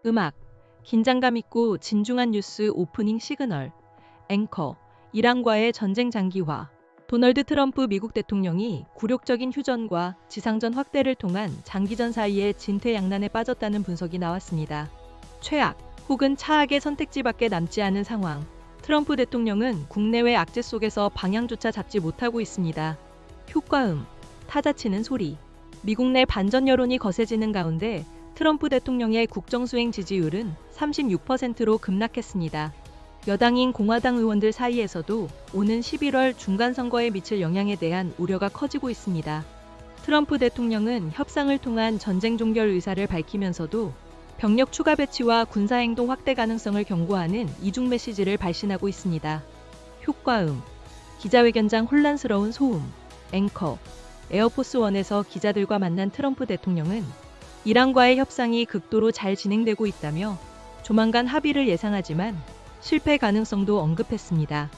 음악, 긴장감 있고 진중한 뉴스 오프닝 시그널, 앵커, 이란과의 전쟁 장기화. 도널드 트럼프 미국 대통령이 굴욕적인 휴전과 지상전 확대를 통한 장기전 사이에 진퇴양난에 빠졌다는 분석이 나왔습니다. 최악 혹은 차악의 선택지밖에 남지 않은 상황. 트럼프 대통령은 국내외 악재 속에서 방향조차 잡지 못하고 있습니다. 효과음, 타자치는 소리. 미국 내 반전 여론이 거세지는 가운데 트럼프 대통령의 국정수행 지지율은 36%로 급락했습니다. 여당인 공화당 의원들 사이에서도 오는 11월 중간선거에 미칠 영향에 대한 우려가 커지고 있습니다. 트럼프 대통령은 협상을 통한 전쟁 종결 의사를 밝히면서도 병력 추가 배치와 군사행동 확대 가능성을 경고하는 이중 메시지를 발신하고 있습니다. 효과음, 기자회견장 혼란스러운 소음, 앵커, 에어포스원에서 기자들과 만난 트럼프 대통령은 이란과의 협상이 극도로 잘 진행되고 있다며 조만간 합의를 예상하지만 실패 가능성도 언급했습니다.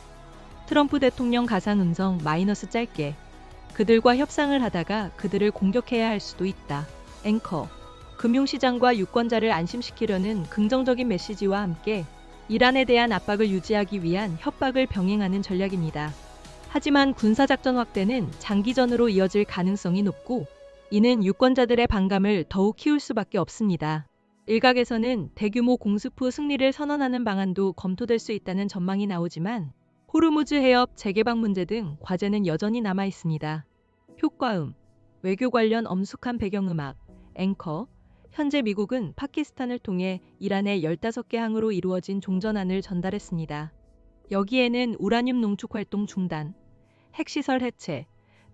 트럼프 대통령 가상 음성 마이너스 짧게 그들과 협상을 하다가 그들을 공격해야 할 수도 있다. 앵커, 금융시장과 유권자를 안심시키려는 긍정적인 메시지와 함께 이란에 대한 압박을 유지하기 위한 협박을 병행하는 전략입니다. 하지만 군사작전 확대는 장기전으로 이어질 가능성이 높고 이는 유권자들의 반감을 더욱 키울 수밖에 없습니다. 일각에서는 대규모 공습 후 승리를 선언하는 방안도 검토될 수 있다는 전망이 나오지만 호르무즈 해협 재개방 문제 등 과제는 여전히 남아 있습니다. 효과음, 외교 관련 엄숙한 배경음악, 앵커, 현재 미국은 파키스탄을 통해 이란의 15개 항으로 이루어진 종전안을 전달했습니다. 여기에는 우라늄 농축 활동 중단, 핵시설 해체,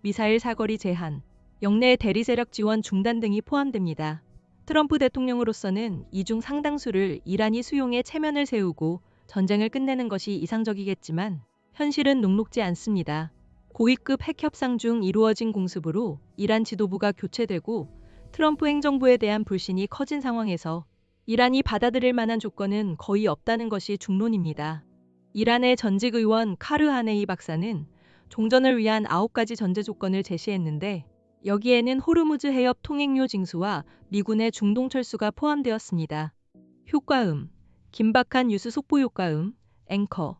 미사일 사거리 제한, 영내 대리 세력 지원 중단 등이 포함됩니다. 트럼프 대통령으로서는 이 중 상당수를 이란이 수용해 체면을 세우고 전쟁을 끝내는 것이 이상적이겠지만 현실은 녹록지 않습니다. 고위급 핵 협상 중 이루어진 공습으로 이란 지도부가 교체되고 트럼프 행정부에 대한 불신이 커진 상황에서 이란이 받아들일 만한 조건은 거의 없다는 것이 중론입니다. 이란의 전직 의원 카르 하네이 박사는 종전을 위한 9가지 전제 조건을 제시했는데 여기에는 호르무즈 해협 통행료 징수와 미군의 중동 철수가 포함되었습니다. 효과음, 긴박한 뉴스 속보 효과음, 앵커,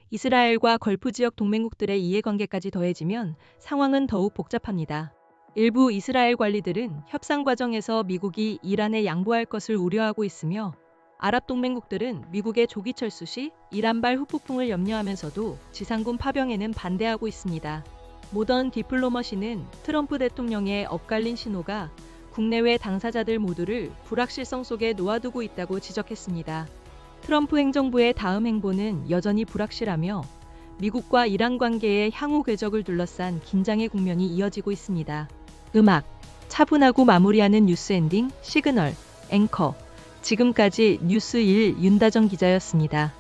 이스라엘과 걸프 지역 동맹국들의 이해관계까지 더해지면 상황은 더욱 복잡합니다. 일부 이스라엘 관리들은 협상 과정에서 미국이 이란에 양보할 것을 우려하고 있으며 아랍 동맹국들은 미국의 조기 철수 시 이란발 후폭풍을 염려하면서도 지상군 파병에는 반대하고 있습니다. 모던 디플로머시는 트럼프 대통령의 엇갈린 신호가 국내외 당사자들 모두를 불확실성 속에 놓아두고 있다고 지적했습니다. 트럼프 행정부의 다음 행보는 여전히 불확실하며 미국과 이란 관계의 향후 궤적을 둘러싼 긴장의 국면이 이어지고 있습니다. 음악, 차분하고 마무리하는 뉴스 엔딩, 시그널, 앵커. 지금까지 뉴스 1 윤다정 기자였습니다.